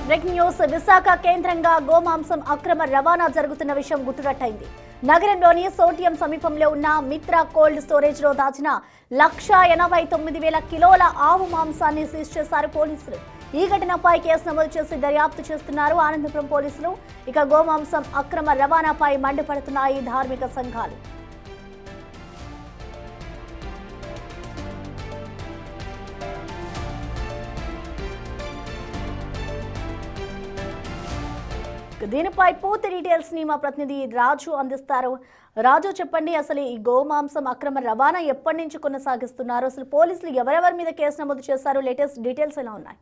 Breaking news Visakha కేంద్రంగా గోమాంసం అక్రమ రవాణా జరుగుతున్న విషయం గుట్టురట్టయింది. నగరంలోని సోటియం సమీపంలో ఉన్న మిత్ర కోల్డ్ స్టోరేజ్ లో దాచిన 1,89,000 కిలోల ఆవు మాంసాన్ని సీజ్ చేశారు పోలీసులు. ఈ ఘటనపై కేసు నమోదు చేసి దర్యాప్తు చేస్తున్నారు ఆనందపురం పోలీసులు. ఇక గోమాంసం అక్రమ రవాణాపై మండిపడుతున్నాయి ధార్మిక సంఘాలు. దీనిపై పూర్తి డీటెయిల్స్ ని మా ప్రతినిధి రాజు అందిస్తారు. రాజు, చెప్పండి, అసలు ఈ గోమాంసం అక్రమ రవాణా ఎప్పటి నుంచి కొనసాగిస్తున్నారు? అసలు పోలీసులు ఎవరెవరి మీద కేసు నమోదు చేశారు? లేటెస్ట్ డీటెయిల్స్ ఎలా ఉన్నాయి?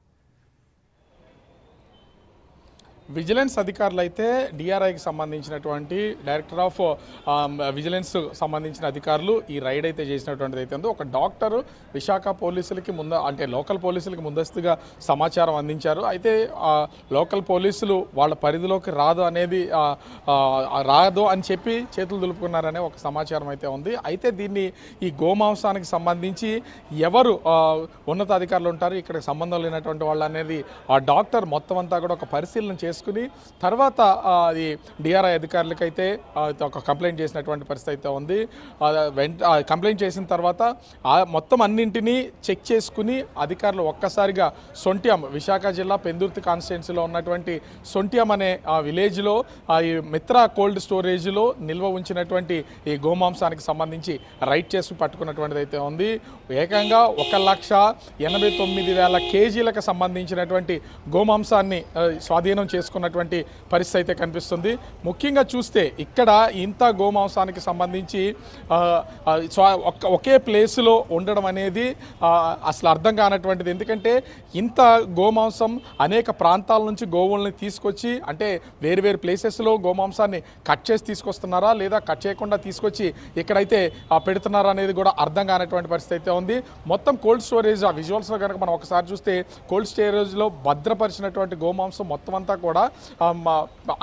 విజిలెన్స్ అధికారులు అయితే డిఆర్ఐకి సంబంధించినటువంటి డైరెక్టర్ ఆఫ్ విజిలెన్స్ సంబంధించిన అధికారులు ఈ రైడ్ అయితే చేసినటువంటిది అయితే ఉందో. ఒక డాక్టర్ విశాఖ పోలీసులకి లోకల్ పోలీసులకి ముందస్తుగా సమాచారం అందించారు. అయితే లోకల్ పోలీసులు వాళ్ళ పరిధిలోకి రాదు అని చెప్పి చేతులు దులుపుకున్నారనే ఒక సమాచారం అయితే ఉంది. అయితే దీన్ని ఈ గోమాంసానికి సంబంధించి ఎవరు ఉన్నతాధికారులు ఉంటారు, ఇక్కడ సంబంధం లేనటువంటి వాళ్ళు అనేది ఆ డాక్టర్ మొత్తం అంతా కూడా ఒక పరిశీలన చేసుకుని తర్వాత అది డిఆర్ఐ అధికారులకైతే ఒక కంప్లైంట్ చేసినటువంటి పరిస్థితి అయితే ఉంది. కంప్లైంట్ చేసిన తర్వాత మొత్తం అన్నింటినీ చెక్ చేసుకుని అధికారులు ఒక్కసారిగా సొంట్యం, విశాఖ జిల్లా పెందుర్తి కాన్స్టిట్యున్సీలో ఉన్నటువంటి సొంట్యం అనే విలేజ్లో ఈ మిత్ర కోల్డ్ స్టోరేజ్లో నిల్వ ఉంచినటువంటి ఈ గోమాంసానికి సంబంధించి రైడ్ చేసి పట్టుకున్నటువంటిది అయితే ఉంది. ఏకంగా 1,89,000 కేజీలకు సంబంధించినటువంటి గోమాంసాన్ని స్వాధీనం చేసుకున్నటువంటి పరిస్థితి అయితే కనిపిస్తుంది. ముఖ్యంగా చూస్తే ఇక్కడ ఇంత గోమాంసానికి సంబంధించి ఒకే ప్లేస్లో ఉండడం అనేది అసలు అర్థం కానటువంటిది. ఎందుకంటే ఇంత గోమాంసం అనేక ప్రాంతాల నుంచి గోవుల్ని తీసుకొచ్చి, అంటే వేరు వేరు ప్లేసెస్లో గోమాంసాన్ని కట్ చేసి తీసుకొస్తున్నారా లేదా కట్ చేయకుండా తీసుకొచ్చి ఇక్కడైతే పెడుతున్నారా అనేది కూడా అర్థం కానటువంటి పరిస్థితి అయితే ఉంది. మొత్తం కోల్డ్ స్టోరేజ్ ఆ విజువల్స్లో కనుక మనం ఒకసారి చూస్తే కోల్డ్ స్టోరేజ్లో భద్రపరిచినటువంటి గోమాంసం మొత్తం అంతా కూడా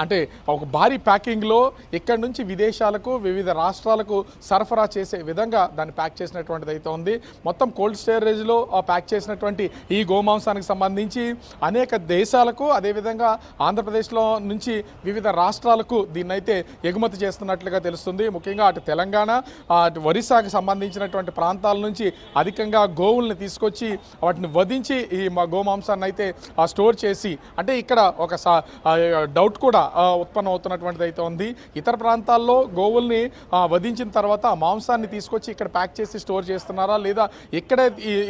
అంటే ఒక భారీ ప్యాకింగ్లో ఇక్కడ నుంచి విదేశాలకు వివిధ రాష్ట్రాలకు సరఫరా చేసే విధంగా దాన్ని ప్యాక్ చేసినటువంటిది అయితే ఉంది. మొత్తం కోల్డ్ స్టోరేజ్లో ప్యాక్ చేసినటువంటి ఈ గోమాంసానికి సంబంధించి అనేక దేశాలకు, అదేవిధంగా ఆంధ్రప్రదేశ్లో నుంచి వివిధ రాష్ట్రాలకు దీన్నైతే ఎగుమతి చేస్తున్నట్లుగా తెలుస్తుంది. ముఖ్యంగా అటు తెలంగాణ, అటు ఒరిస్సాకు సంబంధించినటువంటి ప్రాంతాల నుంచి అధికంగా గోవుల్ని తీసుకొచ్చి వాటిని వధించి ఈ గోమాంసాన్ని అయితే స్టోర్ చేసి, అంటే ఇక్కడ ఒక డౌట్ కూడా ఉత్పన్నం అవుతున్నటువంటిది అయితే ఉంది. ఇతర ప్రాంతాల్లో గోవుల్ని వధించిన తర్వాత ఆ మాంసాన్ని తీసుకొచ్చి ఇక్కడ ప్యాక్ చేసి స్టోర్ చేస్తున్నారా లేదా ఇక్కడే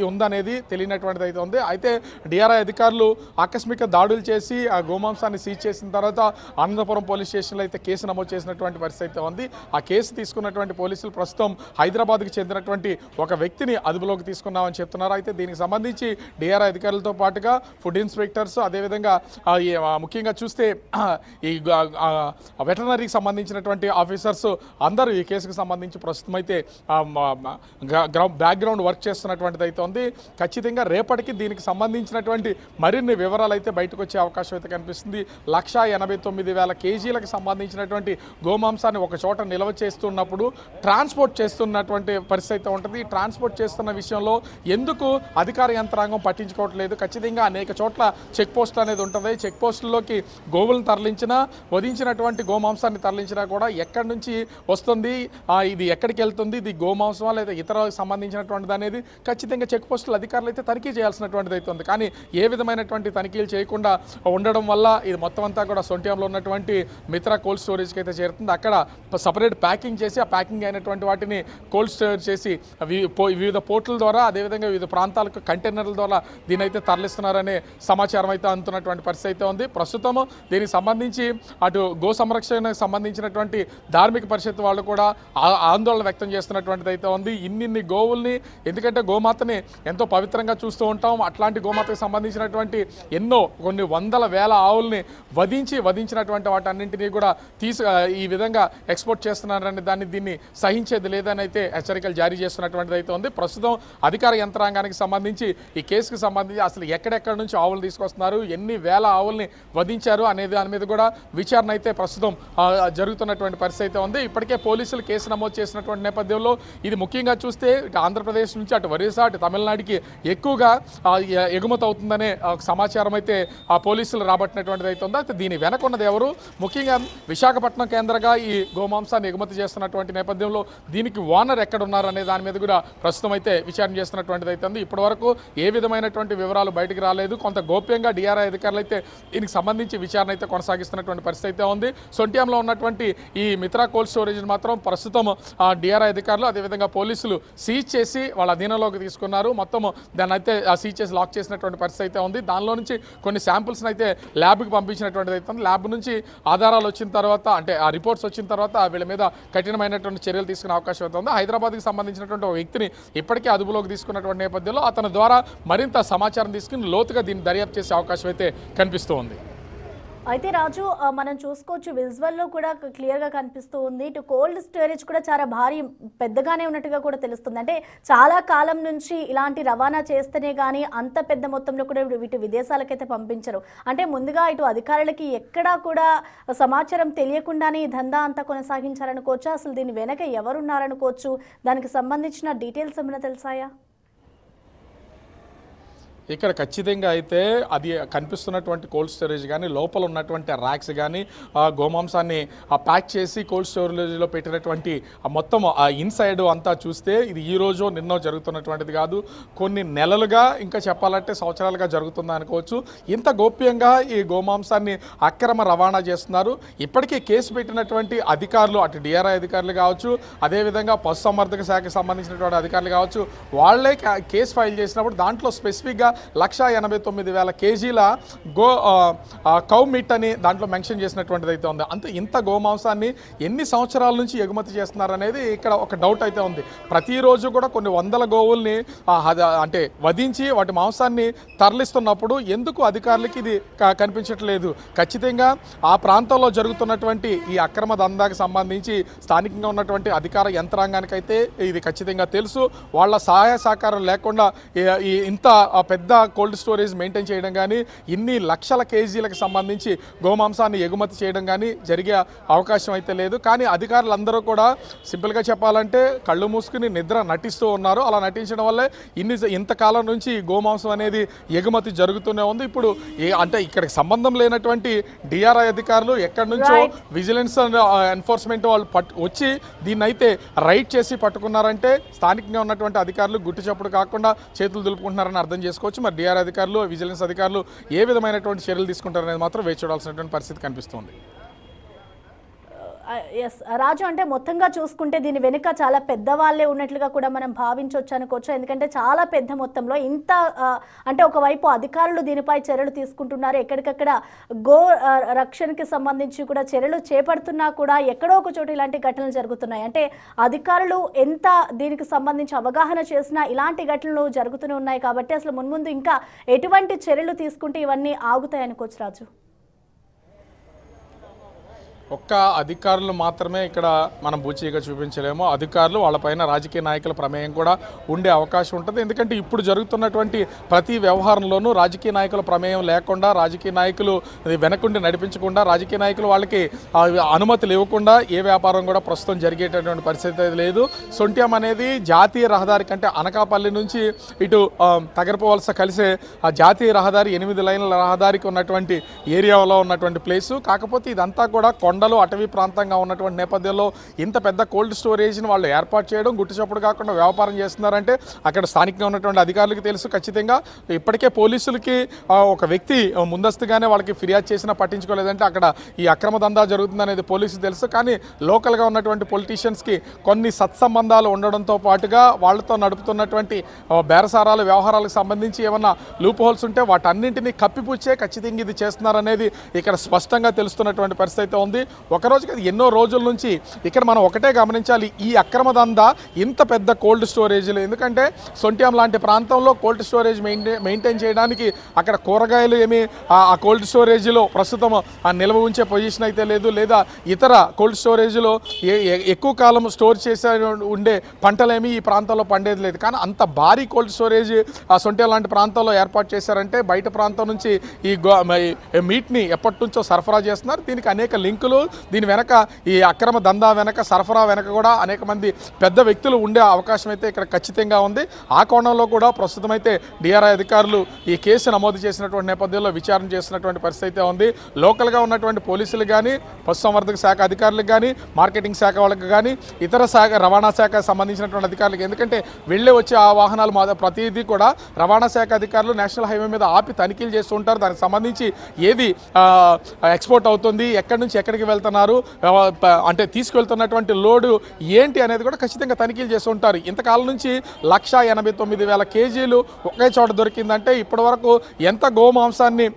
ఉందనేది తెలియనటువంటిది అయితే ఉంది. అయితే డిఆర్ఐ అధికారులు ఆకస్మిక దాడులు చేసి ఆ గోమాంసాన్ని సీజ్ చేసిన తర్వాత ఆనందపురం పోలీస్ స్టేషన్లో అయితే కేసు నమోదు చేసినటువంటి పరిస్థితి అయితే ఉంది. ఆ కేసు తీసుకున్నటువంటి పోలీసులు ప్రస్తుతం హైదరాబాద్కి చెందినటువంటి ఒక వ్యక్తిని అదుపులోకి తీసుకున్నామని చెప్తున్నారు. అయితే దీనికి సంబంధించి డిఆర్ఐ అధికారులతో పాటుగా ఫుడ్ ఇన్స్పెక్టర్స్, అదేవిధంగా ముఖ్యంగా చూస్తే ఈ వెటర్నరీకి సంబంధించినటువంటి ఆఫీసర్స్ అందరూ ఈ కేసుకు సంబంధించి ప్రస్తుతం అయితే బ్యాక్గ్రౌండ్ వర్క్ చేస్తున్నటువంటిది అయితే ఉంది. ఖచ్చితంగా రేపటికి దీనికి సంబంధించినటువంటి మరిన్ని వివరాలు అయితే బయటకు వచ్చే అవకాశం అయితే కనిపిస్తుంది. 1,89,000 కేజీలకు సంబంధించినటువంటి గోమాంసాన్ని ఒక చోట నిల్వ చేస్తున్నప్పుడు ట్రాన్స్పోర్ట్ చేస్తున్నటువంటి పరిస్థితి అయితే ఉంటుంది. ట్రాన్స్పోర్ట్ చేస్తున్న విషయంలో ఎందుకు అధికార యంత్రాంగం పట్టించుకోవట్లేదు? ఖచ్చితంగా అనేక చోట్ల చెక్ పోస్టులు అనేది ఉంటుంది. చెక్ పోస్టుల్లోకి గోవులను తరలించినా, వధించినటువంటి గోమాంసాన్ని తరలించినా కూడా ఎక్కడి నుంచి వస్తుంది, ఇది ఎక్కడికి వెళ్తుంది, ఇది గోమాంసమా లేదా ఇతర సంబంధించినటువంటిది అనేది ఖచ్చితంగా చెక్ పోస్టుల అధికారులు అయితే తనిఖీ చేయాల్సినటువంటిది అయితే ఉంది. కానీ ఏ విధమైనటువంటి తనిఖీలు చేయకుండా ఉండడం వల్ల ఇది మొత్తం అంతా కూడా సొంట్యంలో ఉన్నటువంటి మిత్ర కోల్డ్ స్టోరేజ్కి అయితే చేరుతుంది. అక్కడ సపరేట్ ప్యాకింగ్ చేసి ఆ ప్యాకింగ్ అయినటువంటి వాటిని కోల్డ్ స్టోరేజ్ చేసి వివిధ పోర్టుల ద్వారా, అదేవిధంగా వివిధ ప్రాంతాలకు కంటైనర్ల ద్వారా దీని అయితే తరలిస్తున్నారనే సమాచారం అయితే అందుతున్నటువంటి పరిస్థితి అయితే ఉంది. ప్రస్తుతం దీనికి సంబంధించి అటు గో సంరక్షణకు సంబంధించినటువంటి ధార్మిక పరిషత్ వాళ్ళు కూడా ఆందోళన వ్యక్తం చేస్తున్నటువంటిది అయితే ఉంది. ఇన్ని గోవుల్ని, ఎందుకంటే గోమాతని ఎంతో పవిత్రంగా చూస్తూ ఉంటాం, అట్లాంటి గోమాతకు సంబంధించినటువంటి కొన్ని వందల వేల ఆవుల్ని వధించినటువంటి వాటన్నింటినీ కూడా ఈ విధంగా ఎక్స్పోర్ట్ చేస్తున్నారని దీన్ని సహించేది లేదని అయితే హెచ్చరికలు జారీ చేస్తున్నటువంటిది అయితే ఉంది. ప్రస్తుతం అధికార యంత్రాంగానికి సంబంధించి ఈ కేసుకు సంబంధించి అసలు ఎక్కడెక్కడ నుంచి ఆవులు తీసుకొస్తున్నారు, ఎన్ని వేల ఆవుల్ని వధించారు అనే దాని మీద కూడా విచారణ అయితే ప్రస్తుతం జరుగుతున్నటువంటి పరిస్థితి అయితే ఉంది. ఇప్పటికే పోలీసులు కేసు నమోదు చేసినటువంటి నేపథ్యంలో ఇది ముఖ్యంగా చూస్తే ఇటు ఆంధ్రప్రదేశ్ నుంచి అటు ఒరిస్సా అటు తమిళనాడుకి ఎక్కువగా ఎగుమతి అవుతుందనే సమాచారం అయితే పోలీసులు రాబట్టినటువంటిది అయితే ఉంది. అయితే దీని వెనకున్నది ఎవరు, ముఖ్యంగా విశాఖపట్నం కేంద్రంగా ఈ గోమాంసాన్ని ఎగుమతి చేస్తున్నటువంటి నేపథ్యంలో దీనికి ఓనర్ ఎక్కడ ఉన్నారు అనే దాని మీద కూడా ప్రస్తుతం అయితే విచారణ చేస్తున్నటువంటిది అయితే ఉంది. ఇప్పటి వరకు ఏ విధమైనటువంటి వివరాలు బయటికి రాలేదు. కొంత గోప్యంగా డిఆర్ఐ అధికారులు అయితే దీనికి సంబంధించి విచారణ అయితే కొనసాగిస్తున్నటువంటి పరిస్థితి అయితే ఉంది. సొంట్యాంలో ఉన్నటువంటి ఈ మిత్రా కోల్డ్ స్టోరేజ్ మాత్రం ప్రస్తుతం డిఆర్ఐ అధికారులు అదేవిధంగా పోలీసులు సీజ్ చేసి వాళ్ళ అధీనంలోకి తీసుకున్నారు. మొత్తం దాన్ని అయితే సీజ్ చేసి లాక్ చేసినటువంటి పరిస్థితి అయితే ఉంది. దానిలో నుంచి కొన్ని శాంపుల్స్ని అయితే ల్యాబ్కి పంపించినటువంటిది అయితే ఉంది. ల్యాబ్ నుంచి ఆధారాలు వచ్చిన తర్వాత అంటే ఆ రిపోర్ట్స్ వచ్చిన తర్వాత వీళ్ళ మీద కఠినమైనటువంటి చర్యలు తీసుకునే అవకాశం అయితే ఉంది. హైదరాబాద్కి సంబంధించినటువంటి ఒక వ్యక్తిని ఇప్పటికే అదుపులోకి తీసుకున్నటువంటి నేపథ్యంలో అతని ద్వారా మరింత సమాచారం తీసుకుని లోతుగా దీన్ని దర్యాప్తు చేసే అవకాశం అయితే కనిపిస్తూ ఉంది. అయితే రాజు మనం చూసుకోవచ్చు విజువల్లో కూడా క్లియర్గా కనిపిస్తూ ఉంది. ఇటు కోల్డ్ స్టోరేజ్ కూడా చాలా భారీ పెద్దగానే ఉన్నట్టుగా కూడా తెలుస్తుంది. అంటే చాలా కాలం నుంచి ఇలాంటి రవాణా చేస్తేనే కానీ అంత పెద్ద మొత్తంలో కూడా వీటి విదేశాలకైతే పంపించరు. అంటే ముందుగా ఇటు అధికారులకి ఎక్కడా కూడా సమాచారం తెలియకుండానే ఈ దందా అంతా కొనసాగించారనుకోవచ్చు. అసలు దీని వెనక ఎవరున్నారనుకోవచ్చు. దానికి సంబంధించిన డీటెయిల్స్ ఏమైనా తెలుసాయా? ఇక్కడ ఖచ్చితంగా అయితే అది కనిపిస్తున్నటువంటి కోల్డ్ స్టోరేజ్ కానీ లోపల ఉన్నటువంటి ర్యాక్స్ కానీ గోమాంసాన్ని ప్యాక్ చేసి కోల్డ్ స్టోరేజ్లో పెట్టినటువంటి మొత్తం ఇన్సైడ్ అంతా చూస్తే ఇది ఈ రోజు నిన్నో జరుగుతున్నటువంటిది కాదు. కొన్ని నెలలుగా ఇంకా చెప్పాలంటే సంవత్సరాలుగా జరుగుతుందా అనుకోవచ్చు. ఇంత గోప్యంగా ఈ గోమాంసాన్ని అక్రమ రవాణా చేస్తున్నారు. ఇప్పటికే కేసు పెట్టినటువంటి అధికారులు అటు డిఆర్ఐ అధికారులు కావచ్చు అదేవిధంగా పశుసంవర్ధక శాఖకు సంబంధించినటువంటి అధికారులు కావచ్చు వాళ్లే కేసు ఫైల్ చేసినప్పుడు దాంట్లో స్పెసిఫిక్గా 1,89,000 కేజీల కౌ మీట్ అని దాంట్లో మెన్షన్ చేసినటువంటిది అయితే ఉంది. అంతే ఇంత గోమాంసాన్ని ఎన్ని సంవత్సరాల నుంచి ఎగుమతి చేస్తున్నారు అనేది ఇక్కడ ఒక డౌట్ అయితే ఉంది. ప్రతిరోజు కూడా కొన్ని వందల గోవుల్ని అంటే వధించి వాటి మాంసాన్ని తరలిస్తున్నప్పుడు ఎందుకు అధికారులకి ఇది కనిపించట్లేదు? ఖచ్చితంగా ఆ ప్రాంతంలో జరుగుతున్నటువంటి ఈ అక్రమ దందాకి సంబంధించి స్థానికంగా ఉన్నటువంటి అధికార యంత్రాంగానికైతే ఇది ఖచ్చితంగా తెలుసు. వాళ్ళ సహాయ సహకారం లేకుండా ఇంత పెద్ద కోల్డ్ స్టోరేజ్ మెయింటైన్ చేయడం కానీ ఇన్ని లక్షల కేజీలకు సంబంధించి గోమాంసాన్ని ఎగుమతి చేయడం కానీ జరిగే అవకాశం అయితే లేదు. కానీ అధికారులందరూ కూడా సింపుల్గా చెప్పాలంటే కళ్ళు మూసుకుని నిద్ర నటిస్తూ ఉన్నారు. అలా నటించడం వల్లే ఇంతకాలం నుంచి గోమాంసం అనేది ఎగుమతి జరుగుతూనే ఉంది. ఇప్పుడు అంటే ఇక్కడికి సంబంధం లేనటువంటి డిఆర్ఐ అధికారులు ఎక్కడి నుంచో విజిలెన్స్ ఎన్ఫోర్స్మెంట్ వాళ్ళు వచ్చి దీన్ని అయితే రైడ్ చేసి పట్టుకున్నారంటే స్థానికంగా ఉన్నటువంటి అధికారులు గుట్టు చప్పుడు కాకుండా చేతులు దులుపుకుంటున్నారని అర్థం చేసుకోవచ్చు. మరి డిఆర్ అధికారులు విజిలెన్స్ అధికారులు ఏ విధమైనటువంటి చర్యలు తీసుకుంటారనేది మాత్రం వేచి చూడాల్సినటువంటి పరిస్థితి కనిపిస్తుంది. ఎస్ రాజు, అంటే మొత్తంగా చూసుకుంటే దీని వెనుక చాలా పెద్దవాళ్ళే ఉన్నట్లుగా కూడా మనం భావించవచ్చు అనుకోవచ్చు. ఎందుకంటే చాలా పెద్ద మొత్తంలో ఇంత అంటే ఒకవైపు అధికారులు దీనిపై చర్యలు తీసుకుంటున్నారు, ఎక్కడికక్కడ గో రక్షణకి సంబంధించి కూడా చర్యలు చేపడుతున్నా కూడా ఎక్కడో ఒక చోట ఇలాంటి ఘటనలు జరుగుతున్నాయి. అంటే అధికారులు ఎంత దీనికి సంబంధించి అవగాహన చేసినా ఇలాంటి ఘటనలు జరుగుతూనే ఉన్నాయి. కాబట్టి అసలు మున్ముందు ఇంకా ఎటువంటి చర్యలు తీసుకుంటే ఇవన్నీ ఆగుతాయి అనుకోవచ్చు రాజు? ఒక్క అధికారులు మాత్రమే ఇక్కడ మనం బూచీగా చూపించలేము. అధికారులు వాళ్ళపైన రాజకీయ నాయకుల ప్రమేయం కూడా ఉండే అవకాశం ఉంటుంది. ఎందుకంటే ఇప్పుడు జరుగుతున్నటువంటి ప్రతి వ్యవహారంలోనూ రాజకీయ నాయకుల ప్రమేయం లేకుండా, రాజకీయ నాయకులు వెనకుండి నడిపించకుండా, రాజకీయ నాయకులు వాళ్ళకి అనుమతులు ఇవ్వకుండా ఏ వ్యాపారం కూడా ప్రస్తుతం జరిగేటటువంటి పరిస్థితి లేదు. సొంట్యాం అనేది జాతీయ రహదారి కంటే అనకాపల్లి నుంచి ఇటు తగరపు వలస కలిసే ఆ జాతీయ రహదారి 8 లైన్ల రహదారికి ఉన్నటువంటి ఏరియాలో ఉన్నటువంటి ప్లేసు. కాకపోతే ఇదంతా కూడా కొండలు అటవీ ప్రాంతంగా ఉన్నటువంటి నేపథ్యంలో ఇంత పెద్ద కోల్డ్ స్టోరేజ్ని వాళ్ళు ఏర్పాటు చేయడం, గుట్టుచప్పుడు కాకుండా వ్యాపారం చేస్తున్నారంటే అక్కడ స్థానికంగా ఉన్నటువంటి అధికారులకు తెలుసు. ఖచ్చితంగా ఇప్పటికే పోలీసులకి ఒక వ్యక్తి ముందస్తుగానే వాళ్ళకి ఫిర్యాదు చేసినా పట్టించుకోలేదంటే అక్కడ ఈ అక్రమ దందా జరుగుతుందనేది పోలీసులు తెలుసు. కానీ లోకల్గా ఉన్నటువంటి పొలిటీషియన్స్కి కొన్ని సత్సంబంధాలు ఉండడంతో పాటుగా వాళ్ళతో నడుపుతున్నటువంటి బేరసారాల వ్యవహారాలకు సంబంధించి ఏమన్నా లూప్ హోల్స్ ఉంటే వాటన్నింటినీ కప్పిపుచ్చే ఖచ్చితంగా ఇది చేస్తున్నారనేది ఇక్కడ స్పష్టంగా తెలుస్తున్నటువంటి పరిస్థితి ఉంది. ఒకరోజు కాదు ఎన్నో రోజుల నుంచి ఇక్కడ మనం ఒకటే గమనించాలి, ఈ అక్రమ దందా ఇంత పెద్ద కోల్డ్ స్టోరేజ్లు, ఎందుకంటే సొంట్యాం లాంటి ప్రాంతంలో కోల్డ్ స్టోరేజ్ మెయింటైన్ చేయడానికి అక్కడ కూరగాయలు ఏమి ఆ కోల్డ్ స్టోరేజ్లో ప్రస్తుతం నిల్వ ఉంచే పొజిషన్ అయితే లేదు, లేదా ఇతర కోల్డ్ స్టోరేజ్లో ఎక్కువ కాలం స్టోర్ చేసే ఉండే పంటలేమి ఈ ప్రాంతంలో పండేది లేదు. కానీ అంత భారీ కోల్డ్ స్టోరేజ్ సొంట్యాం లాంటి ప్రాంతంలో ఏర్పాటు చేశారంటే బయట ప్రాంతం నుంచి ఈ మీట్ని ఎప్పటి నుంచో సరఫరా చేస్తున్నారు. దీనికి అనేక లింకులు, దీని వెనక ఈ అక్రమ దందా వెనక, సరఫరా వెనక కూడా అనేక మంది పెద్ద వ్యక్తులు ఉండే అవకాశం అయితే ఇక్కడ ఖచ్చితంగా ఉంది. ఆ కోణంలో కూడా ప్రస్తుతం అయితే డిఆర్ఐ అధికారులు ఈ కేసు నమోదు చేసినటువంటి నేపథ్యంలో విచారణ చేస్తున్నటువంటి పరిస్థితి అయితే ఉంది. లోకల్గా ఉన్నటువంటి పోలీసులు కానీ, పశుసంవర్ధక శాఖ అధికారులకు కానీ, మార్కెటింగ్ శాఖ వాళ్ళకి కానీ, ఇతర శాఖ రవాణా శాఖ సంబంధించినటువంటి అధికారులకు, ఎందుకంటే వెళ్ళి వచ్చే ఆ వాహనాలు ప్రతిదీ కూడా రవాణా శాఖ అధికారులు నేషనల్ హైవే మీద ఆపి తనిఖీలు చేస్తూ ఉంటారు. దానికి సంబంధించి ఏది ఎక్స్పోర్ట్ అవుతుంది, ఎక్కడి నుంచి ఎక్కడికి వెళ్తున్నారు, అంటే తీసుకువెళ్తున్నటువంటి లోడు ఏంటి అనేది కూడా ఖచ్చితంగా తనిఖీలు చేస్తూ ఉంటారు. ఇంతకాలం నుంచి 1,89,000 కేజీలు ఒకే చోట దొరికిందంటే ఇప్పటి వరకు ఎంత గోమాంసాన్ని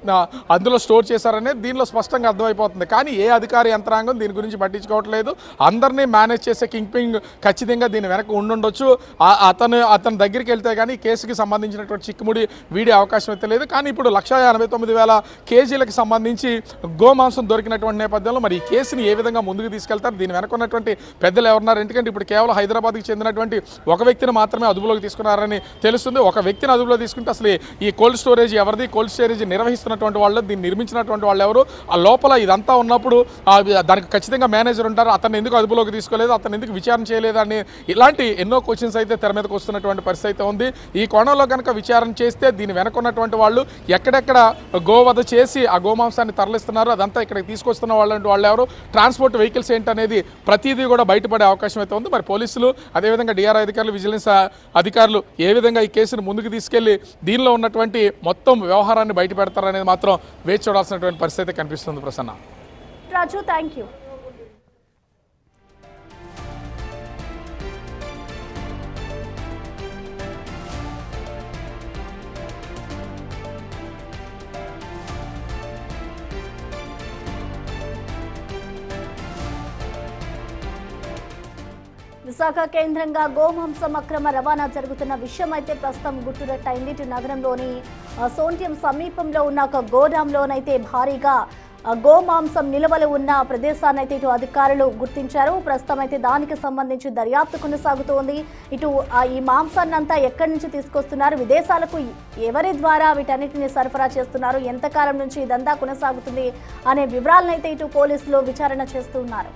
అందులో స్టోర్ చేశారనేది దీనిలో స్పష్టంగా అర్థమైపోతుంది. కానీ ఏ అధికారి యంత్రాంగం దీని గురించి పట్టించుకోవట్లేదు. అందరినీ మేనేజ్ చేసే కింగ్ పింగ్ ఖచ్చితంగా దీని వెనక ఉండుండొచ్చు. అతని దగ్గరికి వెళ్తే కానీ కేసుకి సంబంధించినటువంటి చిక్కుముడి వీడే అవకాశం అయితే లేదు. కానీ ఇప్పుడు 1,89,000 కేజీలకు సంబంధించి గోమాంసం దొరికినటువంటి నేపథ్యంలో మరి ఈ కేసుని ఏ విధంగా ముందుకు తీసుకెళ్తారు, దీని వెనక ఉన్నటువంటి పెద్దలు ఎవరున్నారు? ఎందుకంటే ఇప్పుడు కేవలం హైదరాబాద్కి చెందినటువంటి ఒక వ్యక్తిని మాత్రమే అదుపులోకి తీసుకున్నారని తెలుస్తుంది. ఒక వ్యక్తిని అదుపులో తీసుకుంటే అసలు ఈ కోల్డ్ స్టోరేజ్ ఎవరిది, కోల్డ్ స్టోరేజ్ నిర్వహిస్తున్నటువంటి వాళ్ళు, దీన్ని నిర్మించినటువంటి వాళ్ళు ఎవరు, ఆ లోపల ఇదంతా ఉన్నప్పుడు దానికి ఖచ్చితంగా మేనేజర్ ఉంటారు. అతన్ని ఎందుకు అదుపులోకి తీసుకోలేదు, అతను ఎందుకు విచారణ చేయలేదు అని ఇలాంటి ఎన్నో క్వశ్చన్స్ అయితే తెర మీదకి వస్తున్నటువంటి పరిస్థితి అయితే ఉంది. ఈ కోణంలో కనుక విచారణ చేస్తే దీని వెనక ఉన్నటువంటి వాళ్ళు ఎక్కడెక్కడ గోవధ చేసి ఆ గోమాంసాన్ని తరలిస్తున్నారు, అదంతా ఇక్కడికి తీసుకొస్తున్న వాళ్ళు ఎవరు, ట్రాన్స్పోర్ట్ వెహికల్స్ ఏంటనేది ప్రతిదీ కూడా బయటపడే అవకాశం అయితే ఉంది. మరి పోలీసులు, అదేవిధంగా డిఆర్ఐ అధికారులు, విజిలెన్స్ అధికారులు ఏ విధంగా ఈ కేసును ముందుకు తీసుకెళ్లి దీనిలో ఉన్నటువంటి మొత్తం వ్యవహారాన్ని బయట పెడతారనేది మాత్రం వేచి చూడాల్సినటువంటి పరిస్థితి కనిపిస్తుంది. ప్రసన్న. రాజు, థ్యాంక్ యూ. విశాఖ కేంద్రంగా గోమాంసం అక్రమ రవాణా జరుగుతున్న విషయం అయితే ప్రస్తుతం గుట్టురట్టయింది. ఇటు నగరంలోని సోంట్యం సమీపంలో ఉన్న ఒక గోదాంలోనైతే భారీగా గోమాంసం నిల్వలు ఉన్న ప్రదేశాన్ని అయితే ఇటు అధికారులు గుర్తించారు. ప్రస్తుతం అయితే దానికి సంబంధించి దర్యాప్తు కొనసాగుతోంది. ఇటు ఈ మాంసాన్ని అంతా ఎక్కడి నుంచి తీసుకొస్తున్నారు, విదేశాలకు ఎవరి ద్వారా వీటన్నిటిని సరఫరా చేస్తున్నారు, ఎంతకాలం నుంచి ఇదంతా కొనసాగుతుంది అనే వివరాలను అయితే ఇటు పోలీసులు విచారణ చేస్తున్నారు.